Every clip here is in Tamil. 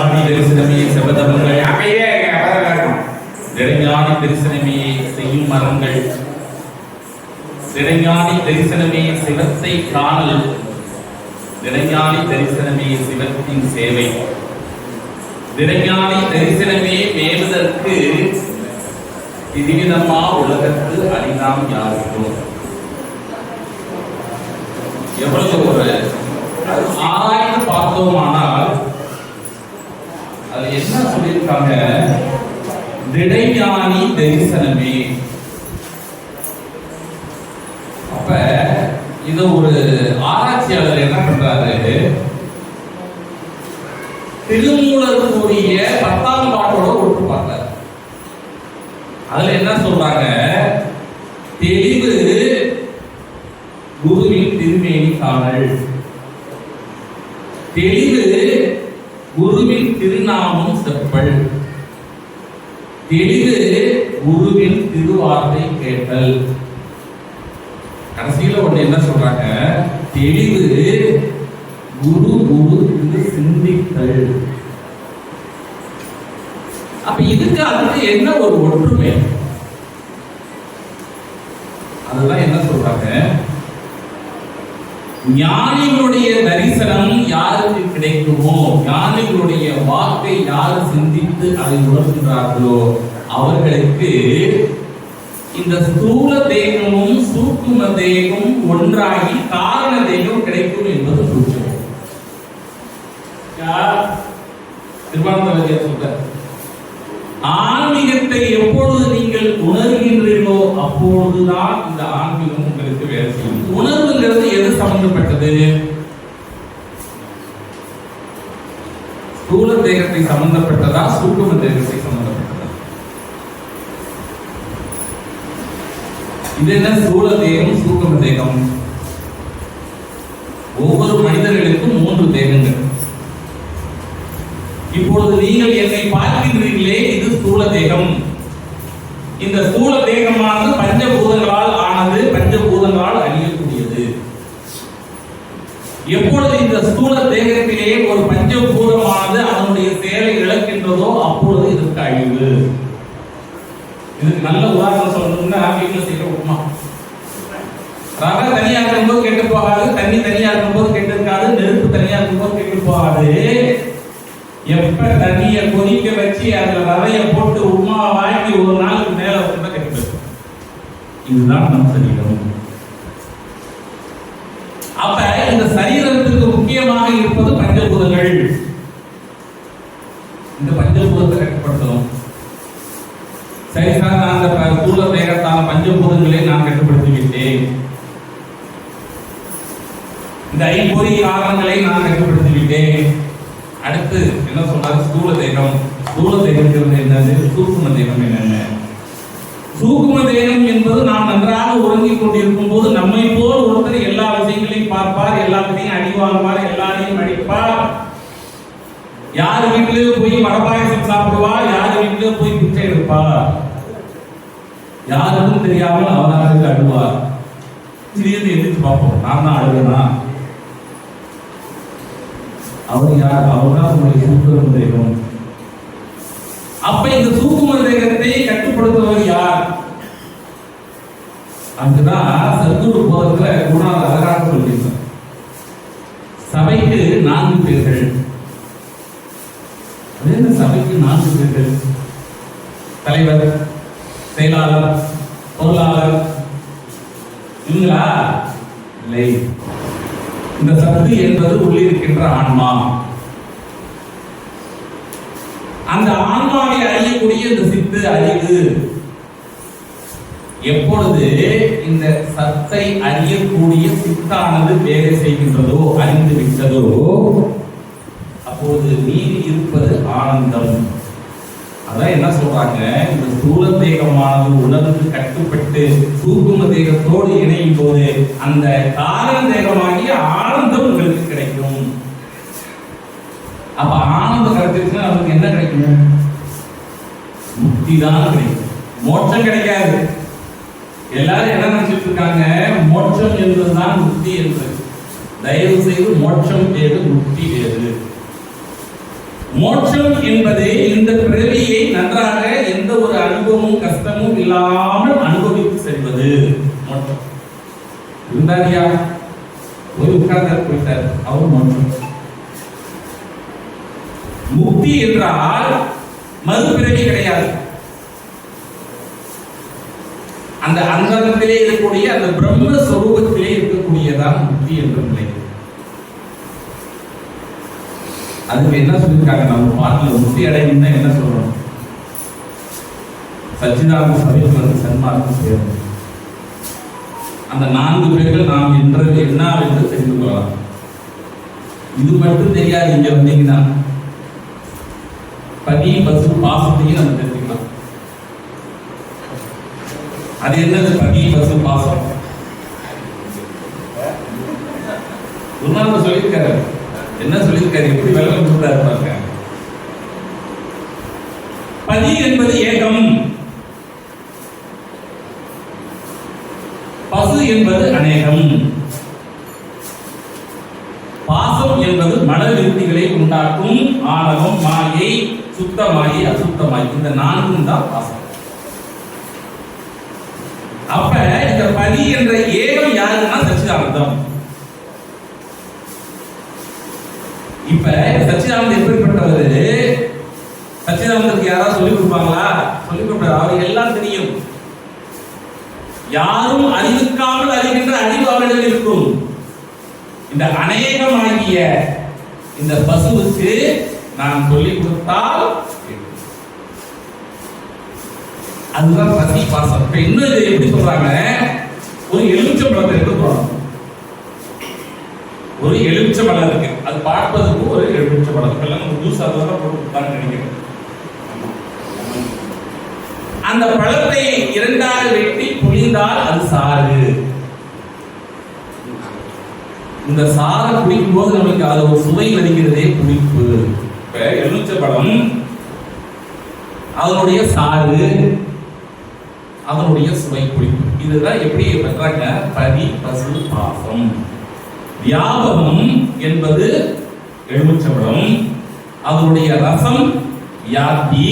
நிறைஞானி தரிசனமே செபதமங்கள் நிறைஞானி தரிசனமே செய்யும் மரங்கள் நிறைஞானி தரிசனமே சிவத்தை காணல் நிறைஞானி தரிசனமே சிவத்தின் சேவை நிறைஞானி தரிசனமே மேலுதற்கு திடீரமா உலகத்து அடிநாம் யாருக்கும் எவ்வளவு ஒரு ஆராய்ந்து பார்த்தோமானால் அது என்ன சொல்லியிருக்காங்க? திடைஞானி தரிசனமே. அப்ப இது ஒரு ஆராய்ச்சியாளர் என்ன பண்றாரு, திருமூலர் கூறிய 10ஆம் பாட்டோட ஒட்டு பார்த்தார். அதுல என்ன சொல்றாங்க? தெளிவு குருவின் திருமேனி காணல், தெளிவு குருவின் திருநாமம் செப்பல், தெளிவு குருவின் திருவார்த்தை கேட்டல். கடைசியில ஒண்ணு என்ன சொல்றாங்க? தெளிவு குரு குரு சிந்தித்தல். அப்ப இதுக்கு அதுக்கு என்ன ஒரு ஒற்றுமை? அதுதான் என்ன சொல்றாங்க? ஞானிகளுடைய தரிசனம் யாருக்கு கிடைக்குமோ, ஞானிகளுடைய வாக்கை யார் சிந்தித்து அதை உணர்கின்றார்களோ அவர்களுக்கு இந்த ஸ்தூல தேகமும் சூக்கும தேகம் ஒன்றாகி காரண தேகம் கிடைக்கும் என்பது சூட்சம். திருவாரூர் சொல்றார், ஆன்மீகத்தை எப்பொழுது நீங்கள் உணர்கின்றீர்களோ அப்பொழுதுதான் இந்த ஆன்மீகம் உங்களுக்கு வேலை செய்யும். உணர்வுங்கிறது எது சம்பந்தப்பட்டது? ஸ்தூல தேகத்தை சம்பந்தப்பட்டதா சூக்கும தேகத்தை சம்பந்தப்பட்டதா? இது என்ன ஸ்தூல தேகம் சூக்கும தேகம்? ஒவ்வொரு மனிதர்களுக்கும் 3 தேகங்கள். இப்பொழுது நீங்கள் என்னை பார்க்கின்றீர்களே, இது ஸ்தூல தேகம். இந்த ஸ்தூல தேகமானது பஞ்சபூதங்களால் ஆனது, பஞ்சபூதங்களால் அழியக்கூடியது. எப்பொழுது இந்த ஸ்தூல தேகத்திலே ஒரு பஞ்சபூதமானது அதனுடைய செயலை இழக்கின்றதோ அப்பொழுது இதற்கு அழிவு. இதுக்கு நல்ல உதாரணம் சொல்லணும்னா வீட்டில் செய்யற உப்புமா. ரவை தனியா இருக்கும்போது கெட்டு போகாது, தண்ணி தனியா இருக்கும்போது கெட்டு இருக்காது, நெருப்பு தனியா இருக்கும்போது கெட்டு போகாது. எப்ப தண்ணிய கொதிக்க வச்சு அதுல ரவைய போட்டு உப்புமாவை வாங்கி ஒரு நாளுக்கு மேல வச்சுட்டா கெட்டு. இதுதான் நம் சரீரம். அப்ப இந்த சரீரத்துக்கு முக்கியமாக இருப்பது பஞ்சபூதங்கள். இந்த பஞ்சபூதத்தை கட்டுப்படுத்தணும். சரி சார், நான் அந்த ஸ்தூல தேகத்தான பஞ்சபூதங்களை நான் கட்டுப்படுத்தி விட்டேன், இந்த ஐம்பொறி காரணங்களை நான் கட்டுப்படுத்தி விட்டேன். அடுத்து என்ன சொல்றாரு? ஸ்தூல தேகம். ஸ்தூல தேகம் என்னது? சூக்கும தேகம் என்னென்ன? சூக்கும தேகம் என்பது நாம் நன்றாக உறங்கிக் கொண்டிருக்கும் போது நம்மை போல் ஒருத்தர் எல்லா விஷயங்களையும் பார்ப்பார், எல்லாத்தையும் அடிவாங்குவார், எல்லாரையும் அடிப்பார். யார் வீட்டிலே போய் மரபாயசம் சாப்பிடுவார், யார் வீட்டிலே போய் பிச்சை எடுப்பார், யாருக்கும் தெரியாமல் அவராக அழுவார். திடீர்னு எதிர்த்து பார்ப்போம், நான் தான் அழுவேனா? அவர் யார்? அவர்தான் உங்களுடைய சூக்கும தேகம். அப்ப இந்த சூக்கும தேகத்தை கட்டுப்படுத்துவர் யார்? அதுதான் சத்குரு போதத்துல குருநாதர் அழகாக சொல்லியிருந்தார். சபைக்கு 4 பேர்கள். அது என்ன சபைக்கு 4 பேர்கள்? தலைவர், செயலாளர், பொருளாளர், இவங்களா? இல்லை. இந்த சத்து என்பது உள்ளிருக்கின்ற ஆன்மா. அந்த ஆன்மாவை அறியக்கூடிய இந்த சித்து அறிவு எப்பொழுது இந்த சத்தை அறியக்கூடிய சித்தானது வேலை செய்கின்றதோ, அறிந்து விட்டதோ, அப்போது மீறி இருப்பது ஆனந்தம். அதான் என்ன சொல்றாங்க? இந்த ஸ்தூல தேகமானது உணர்ந்து கட்டுப்பட்டு சூக்கும தேகத்தோடு இணையும் போது அந்த காரண தேகமாகிய ஆனந்தம் உங்களுக்கு கிடைக்கும். அப்ப ஆனந்தம் கிடைச்சிருச்சுன்னா நமக்கு என்ன கிடைக்கும்? முக்தி தான் கிடைக்கும், மோட்சம் கிடைக்காது. எல்லாரும் என்ன நினைச்சிட்டு இருக்காங்க? மோட்சம் என்பதுதான் முக்தி என்று. தயவு செய்து மோட்சம் வேறு, முக்தி வேறு. மோட்சம் என்பது இந்த பிறவியை நன்றாக எந்த ஒரு அனுபவமும் கஷ்டமும் இல்லாமல் அனுபவித்து செல்வது மோட்சம். இருந்தாரியா ஒரு உட்கார்ந்து போயிட்டார், அவர் மோட்சம். முக்தி என்றால் மறுபிறவி கிடையாது. அந்த அந்தரத்திலே இருக்கக்கூடிய அந்த பிரம்ம சொரூபத்திலே இருக்கக்கூடியதான் முக்தி என்ற நிலை. அதுக்கு என்ன சொல்லியிருக்காங்க நம்ம பாட்டில்? முக்தி அடையணும்னா என்ன சொல்றோம்? சச்சிதானந்த சபைக்கு வந்து சன்மார்க்கம் செய்யணும். அந்த 4 பேர்கள் நாம் என்றது என்ன என்று தெரிந்து கொள்ளலாம். இது மட்டும் தெரியாது. இங்க வந்தீங்கன்னா பதி பசு பாசத்தையும் நம்ம தெரிஞ்சுக்கலாம். அது என்னது பதி பசு பாசம்? குருநாதர் சொல்லியிருக்காரு. என்ன சொல்லியிருக்காரு? எப்படி வெள்ளம் கொடுத்தாரு பாருங்க. பதி என்பது ஏகம், பசு என்பது அநேகம், பாசம் என்பது மனதில் விருத்திகளை உண்டாக்கும் ஆணவம், மாயை, சுத்தமாயி, அசுத்தமாயி. இந்த 4 தான் பாசம். அப்ப இந்த பதி என்ற ஏகம் யாருன்னா சச்சிதானந்தம். இப்ப சச்சிதானந்தம் எப்படிப்பட்டவர்? சச்சிதானந்தத்துக்கு யாராவது சொல்லிக் கொடுப்பாங்களா? சொல்லிக் கொடுப்பாரு. அவருக்கு எல்லாம் தெரியும். யாரும் அறிவிக்காமல் அறிகின்ற அறிவு அவரிடம் இருக்கும். இந்த அநேகமாகிய இந்த பசுவுக்கு நான் சொல்லிக் கொடுத்தால் அதுதான் பசி பாசம். இப்ப இன்னும் எப்படி சொல்றாங்க? ஒரு எலுமிச்சை பழத்தை எடுத்துக்கிறோம். ஒரு எலுமிச்சை பழம் இருக்கு, அது பார்ப்பதற்கு ஒரு எலுமிச்சை பழம். இப்ப ஜூஸ் அதெல்லாம் போட்டு நினைக்கிறேன். அந்த பழத்தை 2ஆக வெட்டி புளிந்தால் அது சாறு. இந்த சாறை குடிக்கும் போது நமக்கு அது ஒரு சுவை வருகிறதே, புளிப்பு. இப்ப எலுமிச்சை பழம், அதனுடைய சாறு, அதனுடைய சுவை, புளிப்பு. இதுதான் எப்படி பெற்றாங்க? பதி பசு பாசம். வியாபகம் என்பது எலுமிச்சம்பழம், அதனுடைய ரசம் வியாப்தி,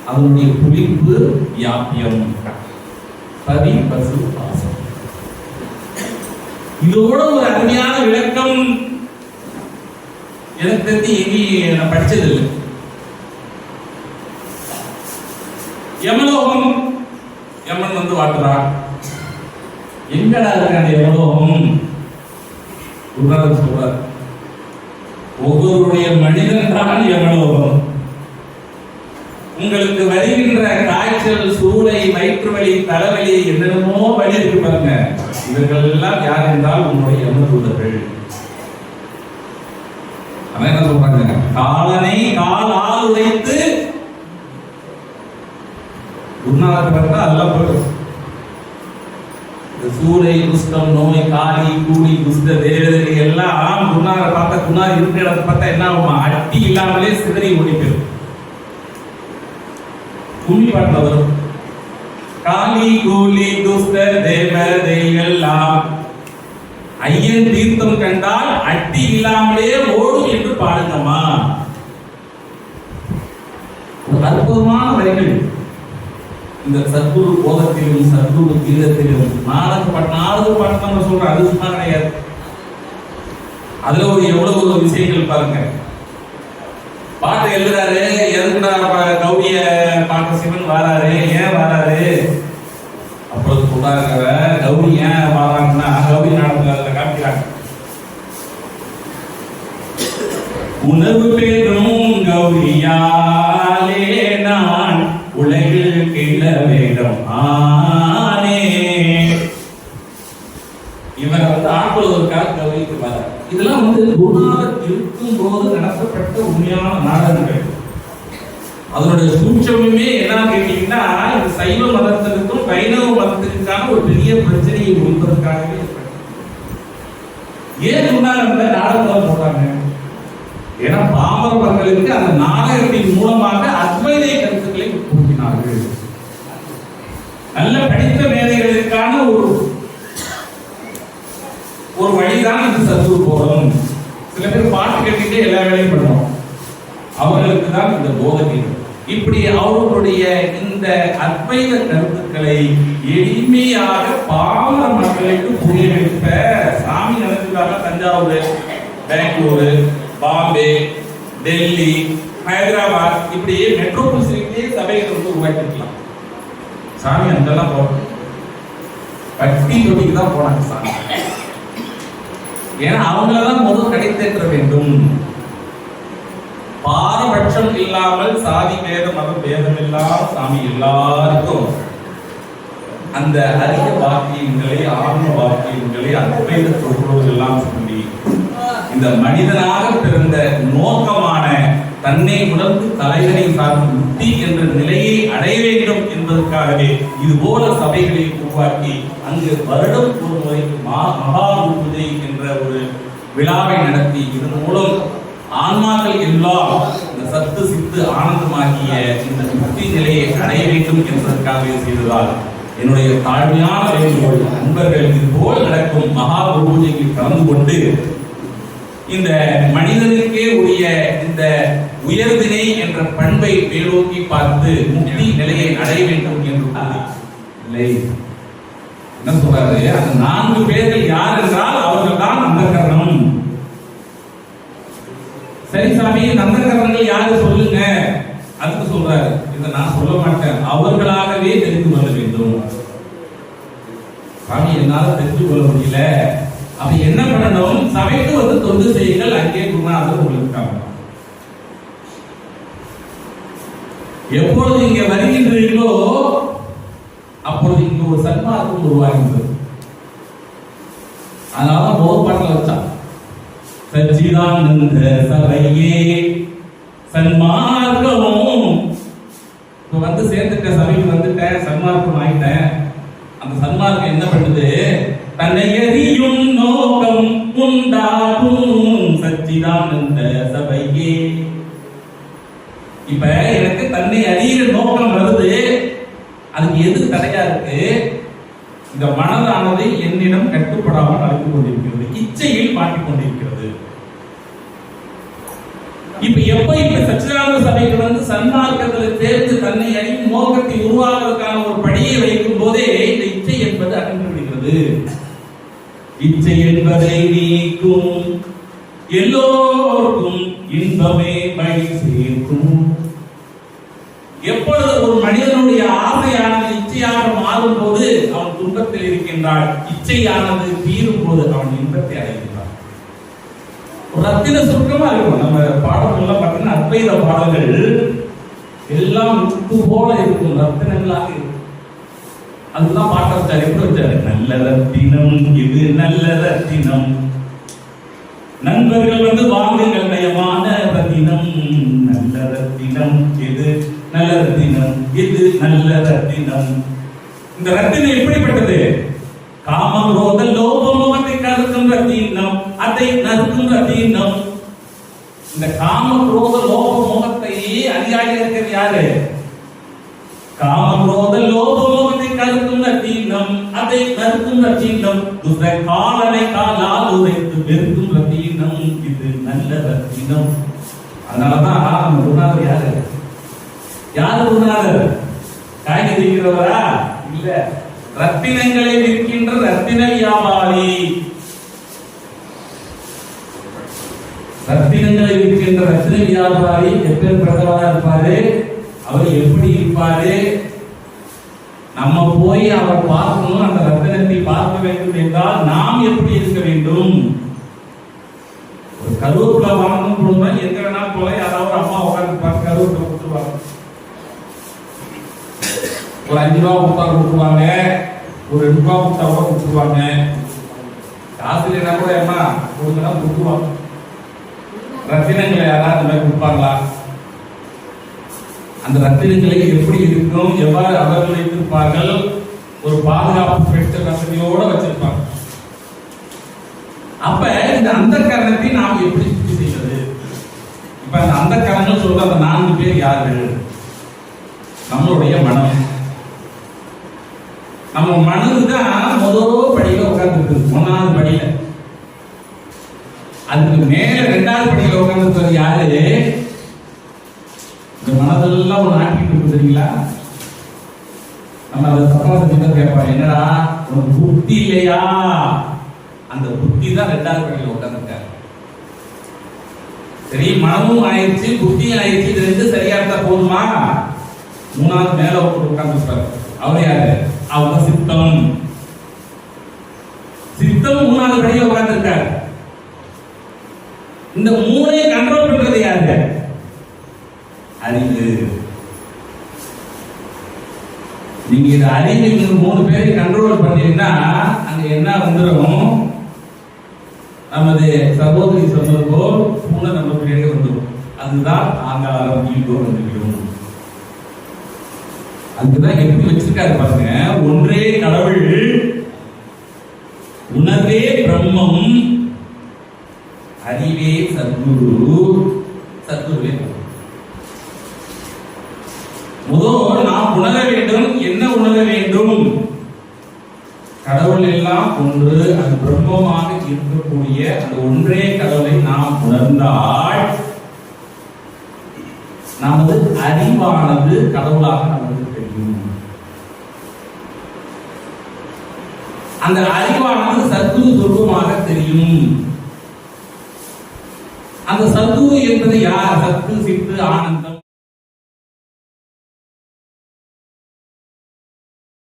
அதனுடைய புளிப்பு வியாபியம். பதி பசு பாசம். இதோட ஒரு அருமையான விளக்கம் எனக்கு தெரிஞ்சு எங்கேயும் நான் படிச்சதில்லை. யமலோகம், யமன் வந்து வாட்டுறா. எங்கடா இருக்க அந்த யமலோகம்? சொல்றார், ஒவ்வொருடைய மனிதன் தான் யமலோகம். உங்களுக்கு வருகின்ற காய்ச்சல், சூளை, வயிற்று வலி, தலைவலி, என்னென்னமோ வலி இருக்கு பாருங்க. இவர்கள் எல்லாம் யார் என்றால் உன்னுடைய யமதூதர்கள். அவன் என்ன சொல்றாங்க? காலனை காலால் உடைத்து குருநாதர் அதெல்லாம் போயிடும். சூளை, குஷ்டம், நோய், காலி, கூலி, குஷ்ட, வேதனை எல்லாம் குருநாதரை பார்த்தா, குருநாதர் இருக்கிற இடத்தை பார்த்தா என்ன ஆகுமா? அட்டி இல்லாமலே சிதறி ஓடி போயிடும். கும்மி பாட்டுல வரும், காலி, கூலி, குஷ்ட, தேவதை எல்லாம் ஐயன் தீர்த்தம் கண்டால் அட்டி இல்லாமலே ஓடும் என்று பாடுங்கம்மா. அற்புதமான வரிகள். இந்த சத்குரு போதத்திலும் சத்குரு கீதத்திலும் நாடக பாட்டு நம்ம சொல்றோம். அது சும்மா கிடையாது. அதுல ஒரு எவ்வளவு ஒரு விஷயங்கள் பாருங்க. பாட்டு எழுதுறாரு, எதுக்குடா கௌரிய பாட்டு சிவன் வராரு, ஏன் வராரு? அப்பொழுது சொல்றாங்க, கௌரி ஏன் வராங்கன்னா கௌரி நாடகத்துல காமிக்கிறாங்க. உணவு பெறும் கௌரியாலே நான் உலகில் கிள வேண்டும் ஆனே. இவர் வந்து ஆட்கொள்வதற்காக கௌரிக்கு வர. இதெல்லாம் வந்து குருநாதர் இருக்கும் போது நடத்தப்பட்ட உண்மையான நாடகங்கள். அதனுடைய சூட்சமே என்ன கேட்டீங்கன்னா, இந்த சைவ மதத்திற்கும் வைணவ மதத்திற்கான ஒரு பெரிய பிரச்சனையை ஒழிப்பதற்காகவே. ஏன் குருநாதர் நாடகம் போட்டாங்க? ஏன்னா பாமர மக்களுக்கு அந்த நாடகத்தின் மூலமாக அத்வைத கருத்துக்களை கூட்டினார்கள். நல்ல படித்த மேதைகளுக்கான ஒரு வழிதான் இந்த சத்குரு போதும். சில பேர் பாட்டு கேட்டுட்டே எல்லா வேலையும் பண்ணுவோம். அவர்களுக்கு தான் இந்த போதனை. இப்படி அவர்களுடைய இந்த அத்வைத கருத்துக்களை எளிமையாக பாமர மக்களுக்கு புரிய வைத்த சாமி நினைச்சதாக தஞ்சாவூர், பெங்களூரு, பாம்பே, டெல்லி, ஹைதராபாத் இப்படி மெட்ரோபாலிஸ் சிட்டியே சபைகள் வந்து உருவாக்கிருக்கலாம். சாமி அங்கெல்லாம் போகணும், பட்டி தொட்டிக்கு தான் போனாங்க சாமி. ஏன்னா அவங்களதான் முதல் கிடைத்தேற்ற வேண்டும். பாரபட்சம் இல்லாமல் சாதி பேத மத பேதம் இல்லாமல் சாமி எல்லாருக்கும் அந்த அரிய வாக்கியங்களை, ஆன்ம வாக்கியங்களை, அத்வைத சொற்களோடு எல்லாம் சொல்லி இந்த மனிதனாக பிறந்த நோக்கமான தன்னை உணர்ந்து தலைவனை சார்ந்த முக்தி என்ற நிலையை அடைய வேண்டும் என்பதற்காகவே இது போல சபைகளை உருவாக்கி அங்கு வருடம் ஒரு முறைக்கு மகா பூஜை என்ற ஒரு விழாவை நடத்தி இதன் மூலம் ஆன்மாக்கள் எல்லாம் இந்த சத்து சித்து ஆனந்தமாகிய இந்த முக்தி நிலையை அடைய வேண்டும் என்பதற்காகவே செய்ததால் என்னுடைய தாழ்மையான வேண்டுகோள், நண்பர்கள் இது போல் நடக்கும் மகா பூஜையில் கலந்து கொண்டு இந்த மனிதனுக்கே உரிய இந்த உயர்வினை என்ற பண்பை மேலோக்கி பார்த்து முக்தி நிலையை அடைய வேண்டும் என்று இல்லை. என்ன சொல்றாரு? அந்த 4 பேர்கள் யார் என்றால் அவர்கள் தான் அந்தகரணம். சரி சாமி, அந்தகரணங்கள் யாரு சொல்லுங்க. அதுக்கு சொல்றாரு, இதை நான் சொல்ல மாட்டேன், அவர்களாகவே தெரிந்து கொள்ள வேண்டும். சாமி என்னால தெரிந்து கொள்ள முடியல, அப்ப என்ன பண்ணணும்? சபைக்கு வந்து தொண்டு செய்யுங்கள், அங்கே குருநாதர் உங்களுக்கு காரணம். எப்பொழுது இங்க வருகின்றீர்களோ அப்பொழுது இங்க ஒரு சன்மார்க்கம் உருவாகின்றது. அதனால முதல் பாட்டில் வச்சான், சச்சிதானந்த சபையே சன்மார்க்கம். இப்ப வந்து சேர்ந்துட்ட, சபைக்கு வந்துட்டேன், சன்மார்க்கம் ஆயிட்டேன். அந்த சன்மார்க்கம் என்ன பண்ணுது? தன்னை எரியும் நோக்கம் உண்டாகும் சச்சிதானந்த சபையே. இப்ப எனக்கு தன்னை அறிகிற நோக்கம் வருது, அதுக்கு எது தடையா இருக்கு? இந்த மனதானது என்னிடம் கட்டுப்படாமல் நடந்து கொண்டிருக்கிறது, இச்சையில் மாட்டிக் கொண்டிருக்கிறது. இப்ப சச்சிதானந்த சபைக்கு வந்து சன்மார்க்கத்தில் சேர்ந்து தன்னை அறியும் நோக்கத்தை உருவாக்குவதற்கான ஒரு படியை வைக்கும் போதே இந்த இச்சை என்பது அகன்று விடுகிறது. இச்சை என்பதை நீக்கும் எல்லோருக்கும் இன்பமே வழி சேர்க்கும். எப்பொழுது ஒரு மனிதனுடைய ஆசையானது இச்சையாக மாறும் போது அவன் துன்பத்தில் இருக்கின்றான், இச்சையானது தீரும் போது அவன் இன்பத்தை அடைகின்றான். ரத்தின சுருக்கமா இருக்கும். நம்ம பாடல்கள்லாம் பார்த்தீங்கன்னா அத்வைத பாடல்கள் எல்லாம் முத்து போல இருக்கும், ரத்தினங்களாக இருக்கும். அதுதான் பாட்ட வச்சாரு. எப்படி வச்சாரு? நல்ல ரத்தினம் இது நல்ல ரத்தினம், நண்பர்கள் வந்து வாங்குங்கள் நயமான ரத்தினம், நல்ல ரத்தினம் இது நல்ல ரத்தினம், இது நல்ல ரத்தினம். இந்த ரத்தினம் எப்படிப்பட்டது? காமம் ரோத லோபம் முகத்தை கருக்கும் ரத்தினம், அதை நறுக்கும் ரத்தினம். இந்த காமம் ரோத லோப முகத்தை அதிகாரி இருக்கிறது யாரு? காமம் ரோத லோப முகத்தை கருக்கும் ரத்தினம், அதை நறுக்கும் ரத்தினம். துஷ்ட காலனை காலால் உதைத்து வெறுக்கும் ரத்தினம், இது நல்ல ரத்தினம். அதனாலதான் குருநாதர் யாரு? யாரு குருநாதர்? காய்கறி விற்கிறவரா? இல்ல, ரத்தினங்களை விற்கின்ற ரத்தின வியாபாரி. ரத்தினங்களை விற்கின்ற ரத்தின வியாபாரி எப்படி பிரதமரா இருப்பாரு? அவர் எப்படி இருப்பாரு? நம்ம போய் அவர் பார்க்கணும், அந்த ரத்தினத்தை பார்க்க வேண்டும் என்றால் நாம் எப்படி இருக்க வேண்டும்? ஒரு கருவேப்பிலை வாங்கணும் போதுமா, எங்க வேணாலும் போல யாராவது அம்மா உட்காந்து பார்த்து கருவேப்பிலை கொடுத்துருவாங்க. ஒரு 5 ரூபா கொடுத்தா கொடுத்துருவாங்க, ஒரு 2 ரூபா கொடுத்தா கூட கொடுத்துருவாங்க. காசு இல்லைன்னா கூட என்ன கொடுத்தா கொடுத்துருவாங்க. ரத்தினங்களை யாராவது அந்த மாதிரி கொடுப்பாங்களா? அந்த ரத்தினங்களை எப்படி இருக்கும், எவ்வாறு அவர்கள் வைத்திருப்பார்கள்? ஒரு பாதுகாப்பு பெற்ற வசதியோட வச்சிருப்பாங்க. அப்ப இந்த அந்த கரணத்தை நாம் எப்படி சுத்தி செய்வது? இப்ப அந்த அந்த கரணம் சொல்ற அந்த 4 பேர் யாரு? நம்மளுடைய மனம். நம்ம மனதுதான் முதல் படியில உட்கார்ந்து 1வது படியில. அதுக்கு மேல 2வது படியில உட்கார்ந்து யாரு? இந்த மனதெல்லாம் ஒரு ஆட்டிட்டு இருக்கு தெரியுங்களா? நம்ம அதை தப்பா செஞ்சுதான் கேட்பாங்க, என்னடா உனக்கு புத்தி இல்லையா? அந்த புத்தி தான் 2வது படியில உட்கார்ந்துருக்காரு. சரி, மனமும் ஆயிடுச்சு, புத்தியும் ஆயிடுச்சு, இது 2 சரியா இருந்தா போதுமா? 3வது மேல உட்கார்ந்துருப்பாரு. அவர் யாரு? அவங்க சித்தம். சித்தம் 3வது படியில உட்கார்ந்துருக்காரு. இந்த 3ஐயும் கண்ட்ரோல் பண்றது யாரு? அறிவு. நீங்க இந்த அறிவு 3 பேரை கண்ட்ரோல் பண்ணீங்கன்னா அங்க என்ன வந்துடும்? நமது சகோதரி சொன்னது போல் பூனை நம்ம பின்னாடி வந்துடும். அதுதான் ஆங்காரம், ஈகோ வந்துடும். அதுதான் எப்படி வச்சிருக்காரு பாருங்க. ஒன்றே கடவுள், உணர்வே பிரம்மம், அறிவே சத்குரு, சத்குருவே. முதல் நாம் உணர வேண்டும். என்ன உணர வேண்டும்? கடவுள் எல்லாம் ஒன்று, அது பிரம்மமாக இருக்கக்கூடிய அந்த ஒன்றே கடவுளை நாம் உணர்ந்தால் நமது அறிவானது கடவுளாக நமக்கு தெரியும். அந்த அறிவானது சத்குரு சொருபமாக தெரியும். அந்த சத்குரு என்பது யார்? சத்து, சித்து, ஆனந்தம்.